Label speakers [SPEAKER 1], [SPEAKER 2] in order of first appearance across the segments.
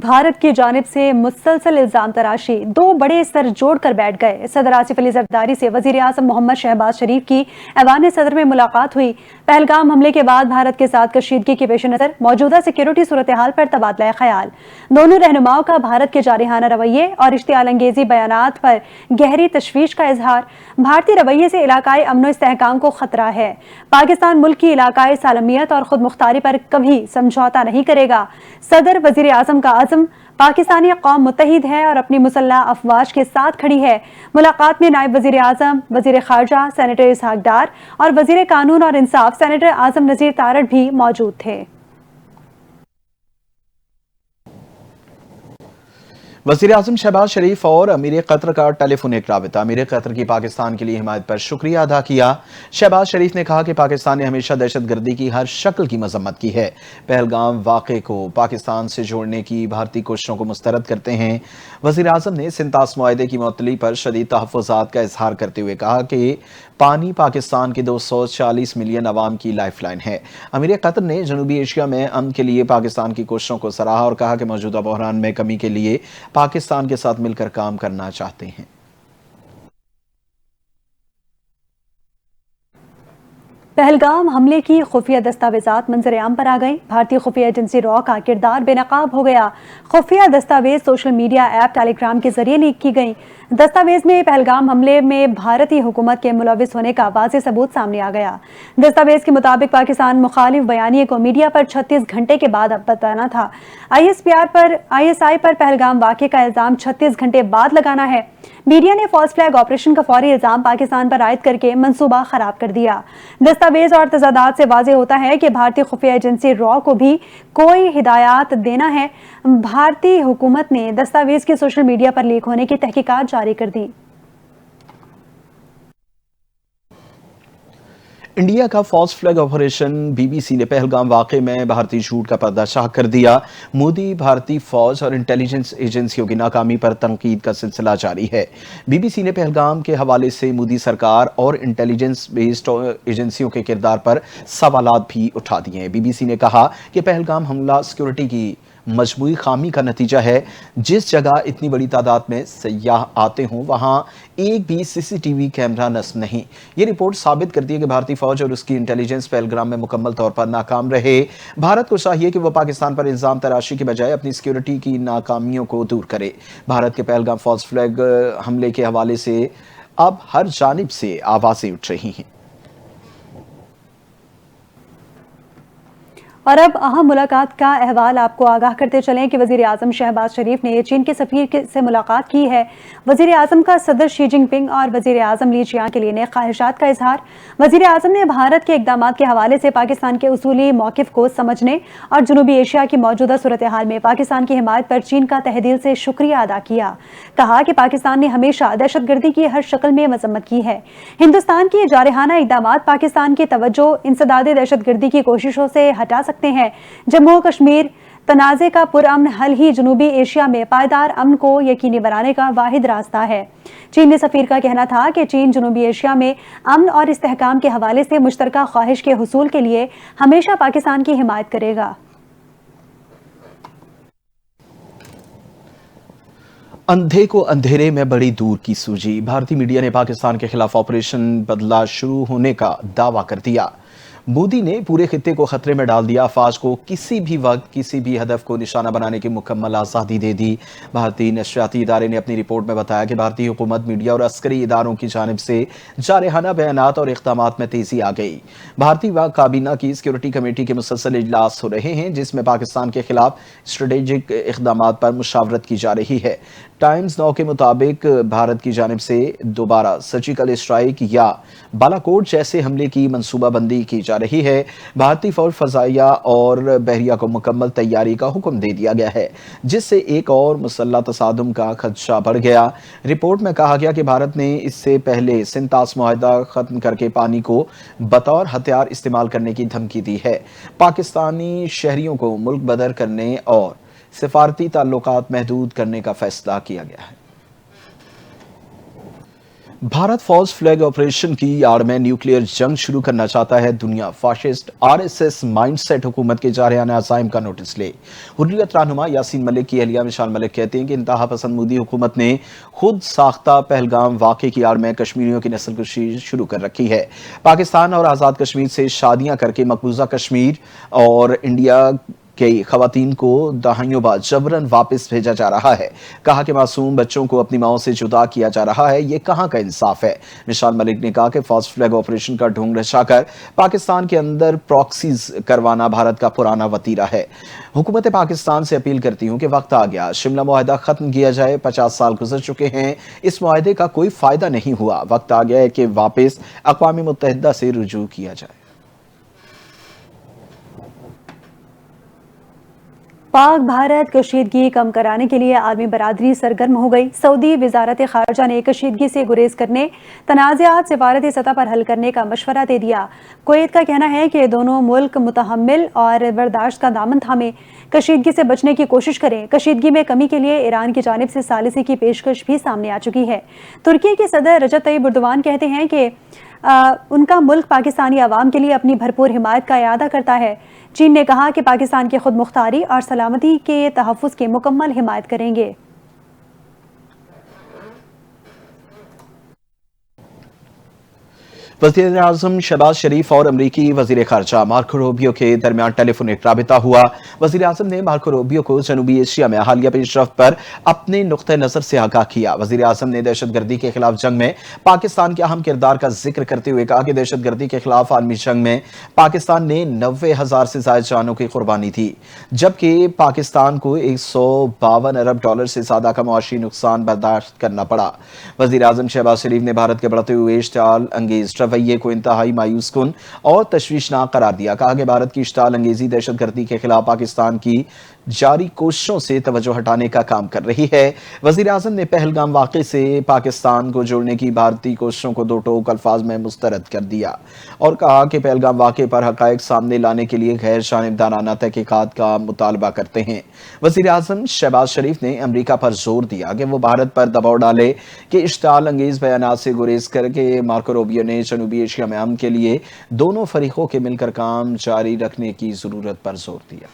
[SPEAKER 1] بھارت کی جانب سے مسلسل الزام تراشی، دو بڑے سر جوڑ کر بیٹھ گئے۔ صدر آصف علی زرداری سے وزیر اعظم محمد شہباز شریف کی ایوان صدر میں ملاقات ہوئی۔ پہلگام حملے کے بعد بھارت کے ساتھ کشیدگی کے پیش نظر موجودہ سیکیورٹی صورتحال پر تبادلہ خیال۔ دونوں رہنماؤں کا بھارت کے جارحانہ رویے اور اشتعال انگیزی بیانات پر گہری تشویش کا اظہار۔ بھارتی رویے سے علاقائی امن و استحکام کو خطرہ ہے۔ پاکستان ملک کی علاقائی سالمیت اور خود مختاری پر کبھی سمجھوتہ نہیں کرے گا۔ صدر وزیر اعظم کا عزم، پاکستانی قوم متحد ہے اور اپنی مسلح افواج کے ساتھ کھڑی ہے۔ ملاقات میں نائب وزیر اعظم، وزیر خارجہ سینیٹر اسحاق ڈار اور وزیر قانون اور انصاف سینیٹر اعظم نذیر تارڑ بھی موجود تھے۔
[SPEAKER 2] وزیر اعظم شہباز شریف اور امیر قطر کا ٹیلی فونک رابطہ۔ امیر قطر کی پاکستان کے لیے حمایت پر شکریہ ادا کیا۔ شہباز شریف نے کہا کہ پاکستان نے ہمیشہ دہشت گردی کی ہر شکل کی مذمت کی ہے۔ پہلگام واقعے کو پاکستان سے جوڑنے کی بھارتی کوششوں کو مسترد کرتے ہیں۔ وزیر اعظم نے سنتاس معاہدے کی معطلی پر شدید تحفظات کا اظہار کرتے ہوئے کہا کہ پانی پاکستان کے 240 ملین عوام کی لائف لائن ہے۔ امیر قطر نے جنوبی ایشیا میں امن کے لیے پاکستان کی کوششوں کو سراہا اور کہا کہ موجودہ بحران میں کمی کے لیے پاکستان کے ساتھ مل کر کام کرنا چاہتے ہیں۔
[SPEAKER 1] پہلگام حملے کی خفیہ دستاویزات منظر عام پر آ گئیں۔ بھارتی خفیہ ایجنسی را کا کردار بے نقاب ہو گیا۔ خفیہ دستاویز سوشل میڈیا ایپ ٹیلی گرام کے ذریعے لیک کی گئیں۔ دستاویز میں پہلگام حملے میں بھارتی حکومت کے ملوث ہونے کا واضح ثبوت سامنے آ گیا۔ دستاویز کے مطابق پاکستان مخالف بیانیے کو میڈیا پر 36 گھنٹے کے بعد بتانا تھا۔ آئی ایس آئی پر پہلگام واقعے کا الزام 36 گھنٹے بعد لگانا ہے۔ میڈیا نے فالس فلیگ آپریشن کا فوری الزام پاکستان پر عائد کر کے منصوبہ خراب کر دیا۔ دستاویز اور تضادات سے واضح ہوتا ہے کہ بھارتی خفیہ ایجنسی را کو بھی کوئی ہدایات دینا ہے۔ بھارتی حکومت نے دستاویز کے سوشل میڈیا پر لیک ہونے کی تحقیقات جاری کر دی۔
[SPEAKER 2] انڈیا کا false flag operation B B C نے پہلگام واقعے میں بھارتی جھوٹ کا پردہ چاک کر دیا۔ مودی بھارتی فوج اور انٹیلیجنس ایجنسیوں کی ناکامی پر تنقید کا سلسلہ جاری ہے۔ بی بی سی نے پہلگام کے حوالے سے مودی سرکار اور انٹیلیجنس بیسڈ ایجنسیوں کے کردار پر سوالات بھی اٹھا دیے ہیں۔ بی بی سی نے کہا کہ پہلگام حملہ سیکیورٹی کی مجموعی خامی کا نتیجہ ہے۔ جس جگہ اتنی بڑی تعداد میں سیاح آتے ہوں وہاں ایک بھی سی سی ٹی وی کیمرہ نصب نہیں۔ یہ رپورٹ ثابت کرتی ہے کہ بھارتی فوج اور اس کی انٹیلیجنس پہلگام میں مکمل طور پر ناکام رہے۔ بھارت کو چاہیے کہ وہ پاکستان پر الزام تراشی کے بجائے اپنی سیکیورٹی کی ناکامیوں کو دور کرے۔ بھارت کے پہلگام فالس فلیگ حملے کے حوالے سے اب ہر جانب سے آوازیں اٹھ رہی ہیں۔
[SPEAKER 1] اور اب اہم ملاقات کا احوال آپ کو آگاہ کرتے چلیں کہ وزیر اعظم شہباز شریف نے چین کے سفیر سے ملاقات کی ہے۔ وزیر اعظم کا صدر شی جن پنگ اور وزیر اعظم لی چیانگ کے لیے نئے خواہشات کا اظہار۔ وزیر اعظم نے بھارت کے اقدامات کے حوالے سے پاکستان کے اصولی موقف کو سمجھنے اور جنوبی ایشیا کی موجودہ صورتحال میں پاکستان کی حمایت پر چین کا تہہ دل سے شکریہ ادا کیا۔ کہا کہ پاکستان نے ہمیشہ دہشت گردی کی ہر شکل میں مذمت کی ہے۔ ہندوستان کی جارحانہ اقدامات پاکستان کی توجہ انسداد دہشت گردی کی کوششوں سے ہٹا سکتے ہیں۔ جموں و کشمیر تنازع کا پرامن حل ہی جنوبی ایشیا میں پائیدار امن کو یقینی بنانے کا واحد راستہ ہے۔ چینی سفیر کا کہنا تھا کہ چین جنوبی ایشیا میں امن اور استحکام کے حوالے سے مشترکہ خواہش کے حصول کے لیے ہمیشہ پاکستان کی حمایت کرے گا۔
[SPEAKER 2] اندھے کو اندھیرے میں بڑی دور کی سوجی۔ بھارتی میڈیا نے پاکستان کے خلاف آپریشن بدلہ شروع ہونے کا دعویٰ کر دیا۔ مودی نے پورے خطے کو خطرے میں ڈال دیا، افواج کو کسی بھی وقت کسی بھی ہدف کو نشانہ بنانے کی مکمل آزادی دے دی۔ بھارتی نشریاتی ادارے نے اپنی رپورٹ میں بتایا کہ بھارتی حکومت، میڈیا اور عسکری اداروں کی جانب سے جارحانہ بیانات اور اقدامات میں تیزی آ گئی۔ بھارتی کابینہ کی سیکیورٹی کمیٹی کے مسلسل اجلاس ہو رہے ہیں جس میں پاکستان کے خلاف اسٹریٹجک اقدامات پر مشاورت کی جا رہی ہے۔ ٹائمز نو کے مطابق بھارت کی جانب سے دوبارہ سرجیکل اسٹرائیک یا بالاکوٹ جیسے حملے کی منصوبہ بندی کی جا رہی ہے۔ بھارتی فوج، فضائیہ اور بحریہ کو مکمل تیاری کا حکم دے دیا گیا ہے جس سے ایک اور مسلح تصادم کا خدشہ بڑھ گیا۔ رپورٹ میں کہا گیا کہ بھارت نے اس سے پہلے سنتاس معاہدہ ختم کر کے پانی کو بطور ہتھیار استعمال کرنے کی دھمکی دی ہے۔ پاکستانی شہریوں کو ملک بدر کرنے اور سفارتی تعلقات محدود کرنے کا فیصلہ کیا گیا ہے۔ भारत फॉल्स फ्लैग ऑपरेशन की आड़ में न्यूक्लियर जंग शुरू करना चाहता है दुनिया। फाशिस्ट आरएसएस माइंडसेट हुकूमत के जारहाना अज़ाइम का नोटिस ले। हुर्रियत रहनुमा यासीन मलिक की अहलिया मिशाल मलिक कहते हैं कि इंतहा पसंद मोदी हुकूमत ने खुद साख्ता पहलगाम वाक़े की आड़ में कश्मीरियों की नस्लकुशी शुरू कर रखी है। पाकिस्तान और आज़ाद कश्मीर से शादियां करके मकबूजा कश्मीर और इंडिया कई खवातीन को दहाइयों बाद जबरन वापस भेजा जा रहा है। कहा कि मासूम बच्चों को अपनी माओं से जुदा किया जा रहा है। ये कहां का इंसाफ है। मिशाल मलिक ने कहा कि फॉल्स फ्लैग ऑपरेशन का ढोंग रचाकर पाकिस्तान के अंदर प्रॉक्सीज करवाना भारत का पुराना वतीरा है। हुकूमत पाकिस्तान से अपील करती हूं कि वक्त आ गया, शिमला मुआहदा खत्म किया जाए। 50 साल गुजर चुके हैं, इस मुआहदे का कोई फायदा नहीं हुआ। वक्त आ गया है कि वापस अक़वाम मुत्तहिदा से रुजू किया जाए।
[SPEAKER 1] पाक भारत कशीदगी कम कराने के लिए आलमी बरादरी सरगर्म हो गई। सऊदी वजारत खारजा ने कशीदगी से गुरेज करने, तनाज़ात सिफारती सतह पर हल करने का मशवरा दे दिया। कुवैत का कहना है कि दोनों मुल्क मुतहम्मिल और बर्दाश्त का दामन थामे कशीदगी से बचने की कोशिश करें। कशीदगी में कमी के लिए ईरान की जानिब से सालिसी की पेशकश भी सामने आ चुकी है। तुर्की के सदर रजब तय्यब एर्दोगान कहते हैं कि उनका मुल्क पाकिस्तानी अवाम के लिए अपनी भरपूर हिमायत का इरादा करता है। चीन ने कहा कि पाकिस्तान की खुद मुख्तारी और सलामती के तहफ़्फ़ुज़ की मुकम्मल हिमायत करेंगे।
[SPEAKER 2] वज़ीर आज़म शहबाज शरीफ और अमरीकी वज़ीर ख़ारजा मार्को रूबियो के दरमियान टेलीफोनिक राबिता हुआ। वज़ीर आज़म ने मार्को रूबियो को जनूबी एशिया में हालिया पेशरफ्त पर अपने नुक्ते नज़र से आगाह किया। वज़ीर आज़म ने दहशतगर्दी के खिलाफ जंग में पाकिस्तान के अहम किरदार का जिक्र करते हुए कहा कि दहशतगर्दी के खिलाफ आलमी जंग में पाकिस्तान ने 90,000 से ज़ायद जानों की कुर्बानी थी, जबकि पाकिस्तान को 152 अरब डॉलर से ज़्यादा का मुआशी नुकसान बर्दाश्त करना पड़ा। वज़ीर आज़म शहबाज शरीफ ने भारत के बढ़ते हुए इश्तिआल अंगेज रवैये को इंतहाई मायूस कुन और तशवीशनाक करार दिया। कहा कि भारत की इश्तिआल अंगेजी दहशतगर्दी के खिलाफ पाकिस्तान की जारी कोशिशों से तवज्जो हटाने का काम कर रही है। वज़ीर आज़म ने पहलगाम वाक़े से पाकिस्तान को जोड़ने की भारतीय कोशिशों को दो टोक अल्फाज में मुस्तरद कर दिया और कहा कि पहलगाम वाक़े पर हक़ाइक़ सामने लाने के लिए गैर जानिबदाराना तहक़ीक़ात का मुतालबा करते हैं। वज़ीर आज़म शहबाज शरीफ ने अमरीका पर जोर दिया कि वो भारत पर दबाव डाले कि इश्तिआल अंगेज बयानात से गुरेज करके मार्को रूबियो ने जनूबी एशिया में अमन के लिए दोनों फरीकों के मिलकर काम जारी रखने की ज़रूरत पर जोर दिया।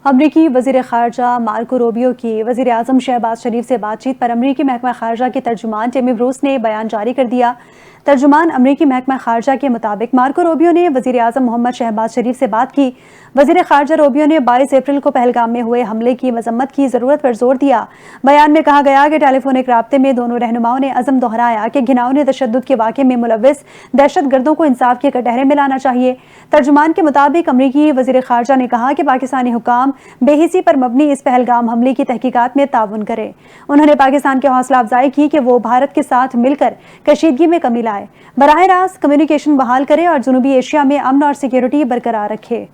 [SPEAKER 1] अमरीकी वज़ीर ख़ारजा मार्को रूबियो की वज़ीर आज़म शहबाज शरीफ से बातचीत पर अमरीकी महकमा ख़ारजा के तर्जुमान टिमी ब्रूस ने बयान जारी कर दिया। तर्जुमान अमरीकी महकमा ख़ारजा के मुताबिक मार्को रूबियो ने वज़ीर आज़म मोहम्मद शहबाज शरीफ से बात की। वज़ीर ख़ारजा रूबियो ने 22 अप्रैल को पहलगाम में हुए हमले की मजम्मत की ज़रूरत पर जोर दिया। बयान में कहा गया कि टेलीफोनिक राब्ते में दोनों रहनुमाओं ने अज़म दोहराया कि घिनौने तशद्दुद के वाक़े में मुलव्विस दहशतगर्दों को इंसाफ के कटहरे में लाना चाहिए। तर्जुमान के मुताबिक अमरीकी वज़ीर ख़ारजा ने कहा कि पाकिस्तानी हुकाम बेहिसी पर मबनी इस पहलगाम हमले की तहकीकात में ताउन करे। उन्होंने पाकिस्तान की हौसला अफजाई की कि वो भारत के साथ मिलकर कशीदगी में कमी लाए, बराह रास्त कम्युनिकेशन बहाल करे और जनूबी एशिया में अमन और सिक्योरिटी बरकरार रखे।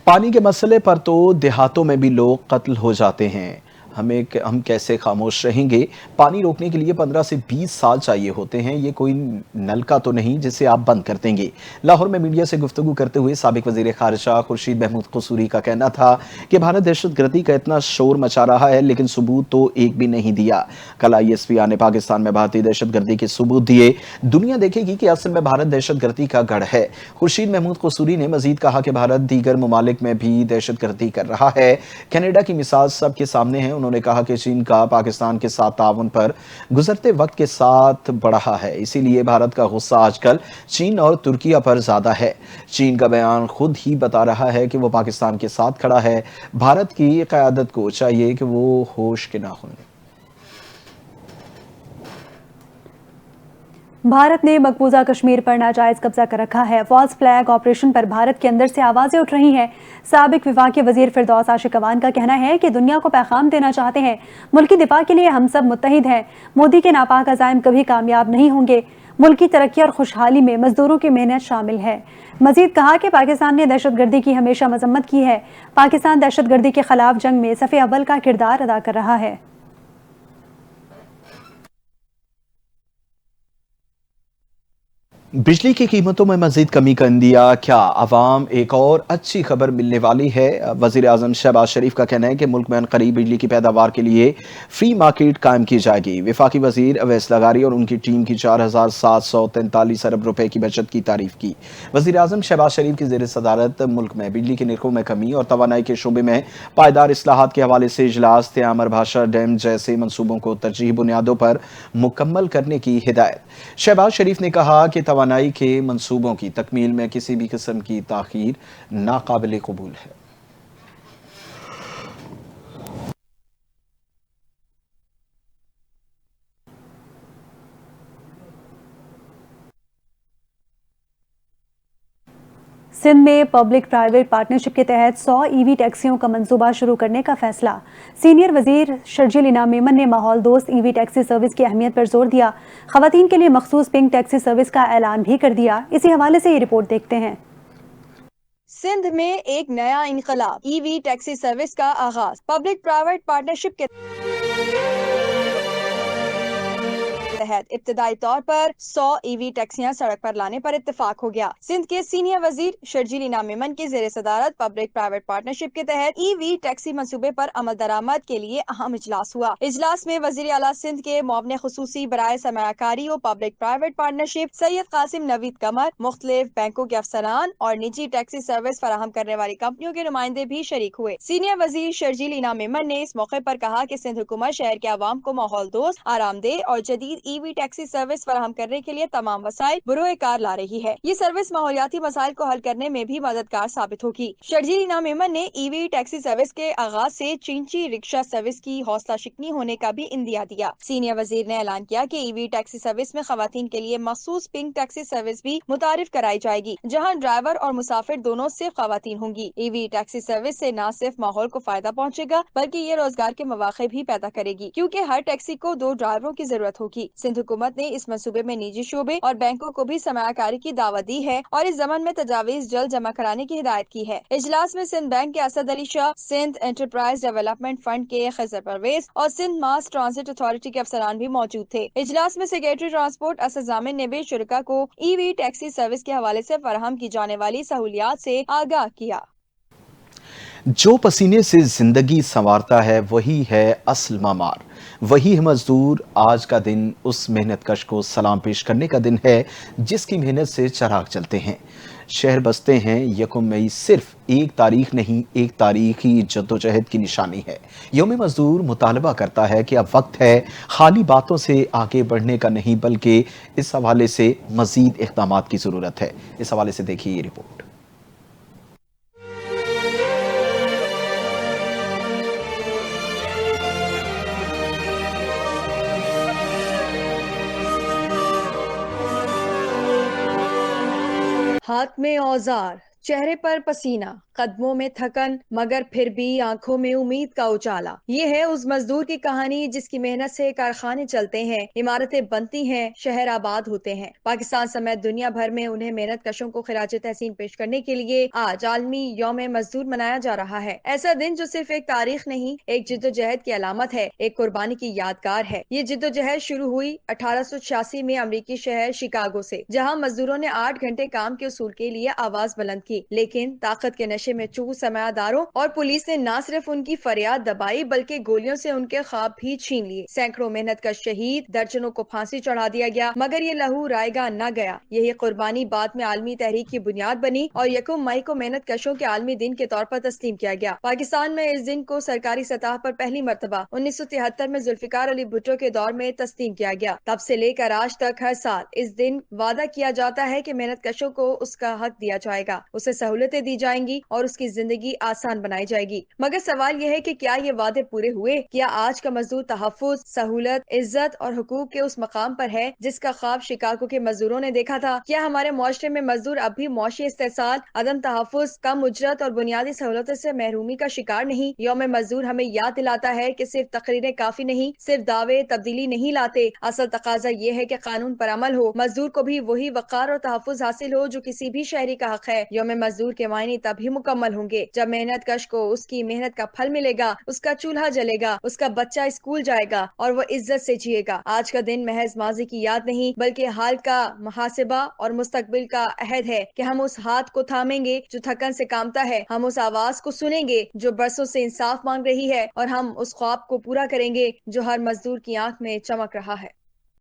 [SPEAKER 2] पानी के मसले पर तो देहातों में भी लोग कत्ल हो जाते हैं, हम कैसे खामोश रहेंगे। पानी रोकने के लिए 15 से 20 साल चाहिए होते हैं। ये कोई नलका तो नहीं जिसे आप बंद कर देंगे। लाहौर में मीडिया से गुफ्तगू करते हुए साबिक वजीर खारजा खुर्शीद महमूद कसूरी का कहना था कि भारत दहशतगर्दी का इतना शोर मचा रहा है लेकिन सबूत तो एक भी नहीं दिया। कल ISPR ने पाकिस्तान में भारतीय दहशतगर्दी के सबूत दिए। दुनिया देखेगी कि असल में भारत दहशतगर्दी का गढ़ है। खुर्शीद महमूद कसूरी ने मजीद कहा कि भारत दीगर ममालिक में भी दहशतगर्दी कर रहा है। कनाडा की मिसाल सबके सामने है। उन्होंने कहा कि चीन का पाकिस्तान के साथ ताउन पर गुजरते वक्त के साथ बढ़ा है, इसीलिए भारत का गुस्सा आजकल चीन और तुर्किया पर ज्यादा है। चीन का बयान खुद ही बता रहा है कि वो पाकिस्तान के साथ खड़ा है। भारत की क़यादत को चाहिए कि वो होश के नाखून ले।
[SPEAKER 1] भारत ने मकबूजा कश्मीर पर नाजायज कब्जा कर रखा है। फॉल्स फ्लैग ऑपरेशन पर भारत के अंदर से आवाजें उठ रही हैं। साबिक विफाकी वजीर फिरदौस आशिक अवान का कहना है कि दुनिया को पैगाम देना चाहते हैं, मुल्क की दिफा के लिए हम सब मुत्तहिद हैं। मोदी के नापाक अज़ाइम कभी कामयाब नहीं होंगे। मुल्क की तरक्की और खुशहाली में मजदूरों की मेहनत शामिल है। मजीद कहा कि पाकिस्तान ने दहशतगर्दी की हमेशा मजम्मत की है। पाकिस्तान दहशतगर्दी के खिलाफ जंग में सफ़े अव्वल का किरदार अदा कर रहा है।
[SPEAKER 2] बिजली की कीमतों में मजीद कमी कर दिया क्या अवाम एक और अच्छी खबर मिलने वाली है। वजीर आजम शहबाज शरीफ का कहना है कि मुल्क में अनकरीब बिजली की पैदावार के लिए फ्री मार्केट कायम की जाएगी। वफाकी वजीर अवैस लगारी और उनकी टीम की 4743 अरब रुपए की बचत की तारीफ की। वजीर आजम शहबाज शरीफ की जेर सदारत मुल्क में बिजली के निर्खों में कमी और तवानाई के शोबे में पायदार इस्लाहात के हवाले से इजलास त्यामर भाषा डैम जैसे मनसूबों को तरजीही बुनियादों पर मुकम्मल करने की हिदायत। शहबाज शरीफ ने कहा कि तवानाई के मंसूबों की तकमील में किसी भी किस्म की ताखीर नाकाबिल कबूल है।
[SPEAKER 1] सिंध में पब्लिक प्राइवेट पार्टनरशिप के तहत 100 ईवी टैक्सियों का मंसूबा शुरू करने का फैसला। सीनियर वजीर शर्जील इनाम मेमन ने माहौल दोस्त ईवी टैक्सी सर्विस की अहमियत पर जोर दिया। खवातीन के लिए मखसूस पिंक टैक्सी सर्विस का ऐलान भी कर दिया। इसी हवाले से ये रिपोर्ट देखते हैं।
[SPEAKER 3] सिंध में एक नया इनकलाब, ईवी टैक्सी सर्विस का आगाज। पब्लिक प्राइवेट पार्टनरशिप के तहत इब्तदाई तौर पर 100 ईवी टैक्सियां सड़क पर लाने पर इत्तेफाक हो गया। सिंध के सीनियर वजीर शर्जील इनाम मेमन की जेर सदारत पब्लिक प्राइवेट पार्टनरशिप के तहत ईवी टैक्सी मंसूबे पर अमल दरामद के लिए अहम इजलास हुआ। इजलास में वजीर आला सिंध के मुआवने खुसूसी बराए सरमायाकारी और public private partnership Syed Qasim Naveed Qamar, मुख्तलिफ बैंकों के अफसरान और निजी टैक्सी सर्विस फराहम करने वाली कंपनियों के नुमाइंदे भी शरीक हुए। सीनियर वजीर शर्जील इनाम मेमन ने इस मौके पर कहा कि सिंध हुकूमत शहर के आवाम को माहौल दोस्त, आरामदेह और जदीद ईवी टैक्सी सर्विस फराहम करने के लिए तमाम वसाइल बरोए कार ला रही है। ये सर्विस माहौलियाती मसाइल को हल करने में भी मददगार साबित होगी। शर्जील इनाम मेमन ने ईवी टैक्सी सर्विस के आगाज से चिंची रिक्शा सर्विस की हौसला शिकनी होने का भी इंदिया दिया। सीनियर वजीर ने ऐलान किया कि ईवी टैक्सी सर्विस में खवातीन के लिए मखसूस पिंक टैक्सी सर्विस भी मुतारिफ कराई जाएगी, जहाँ ड्राइवर और मुसाफिर दोनों सिर्फ खवातीन होंगी। ईवी टैक्सी सर्विस से न सिर्फ माहौल को फायदा पहुँचेगा बल्कि ये रोजगार के मौके भी पैदा करेगी, क्योंकि हर टैक्सी को 2 ड्राइवरों की जरूरत होगी। सिंध हुकूमत ने इस मंसूबे में निजी शोबे और बैंकों को भी सरमायाकारी की दावत दी है और इस जमन में तजावीज जल्द जमा कराने की हिदायत की है। इजलास में सिंध बैंक के Asad Ali Shah, Sindh enterprise development fund के खजर परवेज और सिंध मास ट्रांसिट अथॉरिटी के अफसरान भी मौजूद थे। इजलास में सेक्रेटरी ट्रांसपोर्ट असद जामिन ने भी शुरका को ईवी टैक्सी सर्विस के हवाले से फराहम की जाने वाली सहूलियात से आगाह किया।
[SPEAKER 2] जो पसीने से जिंदगी संवारता है वही है असल मामार, वही है मजदूर। आज का दिन उस मेहनत कश को सलाम पेश करने का दिन है जिसकी मेहनत से चराग चलते हैं, शहर बसते हैं। यकम मई सिर्फ एक तारीख नहीं, एक तारीखी जद्दोजहद की निशानी है। यौम मजदूर मुतालबा करता है कि अब वक्त है खाली बातों से आगे बढ़ने का नहीं, बल्कि इस हवाले से मजीद इक़दामात की ज़रूरत है। इस हवाले से देखिए ये रिपोर्ट।
[SPEAKER 3] हाथ में औजार, चेहरे पर पसीना, कदमों में थकन, मगर फिर भी आंखों में उम्मीद का उजाला। ये है उस मजदूर की कहानी जिसकी मेहनत से कारखाने चलते हैं, इमारतें बनती हैं, शहर आबाद होते हैं। पाकिस्तान समेत दुनिया भर में उन्हें मेहनत कशों को खिराज तहसीन पेश करने के लिए आज आलमी यौम मजदूर मनाया जा रहा है। ऐसा दिन जो सिर्फ एक तारीख नहीं, एक जिद्दोजहद की अलामत है, एक कुर्बानी की यादगार है। ये जिद्दोजहद शुरू हुई 1886 में अमरीकी शहर शिकागो से, जहाँ मजदूरों ने 8 घंटे काम के उसूल के लिए आवाज बुलंद की। लेकिन ताकत के नशे में चूर सरमायादारों और पुलिस ने न सिर्फ उनकी फरियाद दबाई बल्कि गोलियों से उनके ख्वाब भी छीन लिए। सैकड़ों मेहनत का शहीद, दर्जनों को फांसी चढ़ा दिया गया, मगर ये लहू रायगा न गया। यही कुर्बानी बाद में आलमी तहरीक की बुनियाद बनी और 1 मई को मेहनत कशों के आलमी दिन के तौर पर तस्लीम किया गया। पाकिस्तान में इस दिन को सरकारी सतह पर पहली मरतबा 1973 में जुल्फिकार अली भुट्टो के दौर में तस्लीम किया गया। तब से लेकर आज तक हर साल इस दिन वादा किया जाता है कि मेहनत कशों को उसका हक दिया जाएगा, उसे सहूलतें दी जाएंगी और उसकी जिंदगी आसान बनाई जाएगी। मगर सवाल यह है कि क्या ये वादे पूरे हुए? क्या आज का मजदूर तहफ्फुज, सहूलत, इज्जत और हुकूक के उस मकाम पर है जिसका ख्वाब शिकागो के मजदूरों ने देखा था? क्या हमारे मुआशरे में मजदूर अब भी मुआशी इस्तेसाल, अदम तहफ्फुज, कम उजरत और बुनियादी सहूलतों से महरूमी का शिकार नहीं? यौम मजदूर हमें याद दिलाता है कि सिर्फ तकरीरें काफी नहीं, सिर्फ दावे तब्दीली नहीं लाते। असल तकाजा ये है कि कानून पर अमल हो, मजदूर को भी वही वकार और तहफ्फुज हासिल हो जो किसी भी शहरी का हक है। यौम मजदूर के मायने तभी मुकम्मल होंगे। जब मेहनत कश को उसकी मेहनत का फल मिलेगा, उसका चूल्हा जलेगा, उसका बच्चा स्कूल जाएगा और वो इज्जत से जिएगा। आज का दिन महज माजी की याद नहीं बल्कि हाल का मुहासिबा और मुस्तकबिल का अहद है कि हम उस हाथ को थामेंगे जो थकन से कामता है, हम उस आवाज को सुनेंगे जो बरसों से इंसाफ मांग रही है और हम उस ख्वाब को पूरा करेंगे जो हर मजदूर की आंख में चमक रहा है।